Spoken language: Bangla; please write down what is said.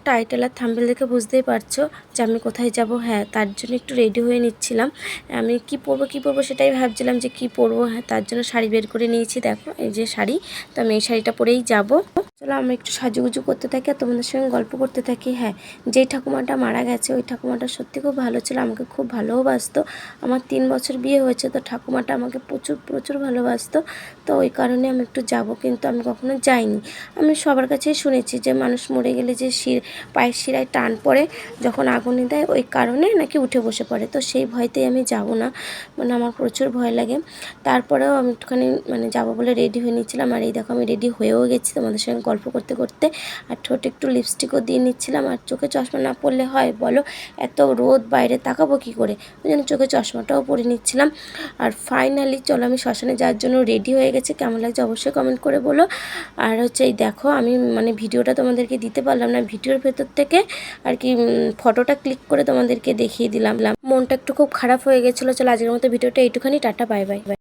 টাইটেল আর থাম্বনেল দেখে বুঝতেই পারছো যে আমি কোথায় যাব। হ্যাঁ, তার জন্য একটু রেডি হয়ে নিচ্ছিলাম। আমি কি পরবো সেটাই ভাবছিলাম যে কি পরবো। হ্যাঁ, তার জন্য শাড়ি বের করে নিয়েছি। দেখো এই যে শাড়ি, তো আমি এই শাড়িটা পরেই যাব। চলো আমি একটু সাজুগুজু করতে থাকি আর তোমাদের সঙ্গে গল্প করতে থাকি। হ্যাঁ, যেই ঠাকুমাটা মারা গেছে ওই ঠাকুমাটা সত্যি খুব ভালো ছিল, আমাকে খুব ভালোবাসতো। আমার 3 বছর বিয়ে হয়েছে, তো ঠাকুমাটা আমাকে প্রচুর প্রচুর ভালোবাসতো। তো ওই কারণে আমি একটু যাব, কিন্তু আমি কখনো যাইনি। আমি সবার কাছেই শুনেছি যে মানুষ মরে গেলে যে পায়ের শিরায় টান পড়ে যখন আগুনে দেয়, ওই কারণে নাকি উঠে বসে পড়ে। তো সেই ভয়তেই আমি যাব না, মানে আমার প্রচুর ভয় লাগে। তারপরেও আমি একটুখানি যাব বলে রেডি হয়ে নিচ্ছিলাম। আর এই দেখো আমি রেডি হয়েও গেছি তোমাদের সঙ্গে গল্প করতে করতে। আর ঠোঁটে একটু লিপস্টিকও দিয়ে নিচ্ছিলাম। আর চোখে চশমা না পরলে হয় বলো? এত রোদ, বাইরে তাকাবো কী করে? ওই জন্য চোখে চশমাটাও পরে নিচ্ছিলাম। আর ফাইনালি চলো আমি শ্মশানে যাওয়ার জন্য রেডি হয়ে গেছি। কেমন লাগছে অবশ্যই কমেন্ট করে বলো। আর হচ্ছে এই দেখো আমি ভিডিওটা তোমাদেরকে দিতে পারলাম না, ভিডিওর ভেতর থেকে আর কি ফটোটা ক্লিক করে তোমাদেরকে দেখিয়ে দিলাম। মনটা একটু খুব খারাপ হয়ে গেছিলো। চলো আজকের মতো ভিডিওটা এইটুখানি। Tata, bye bye.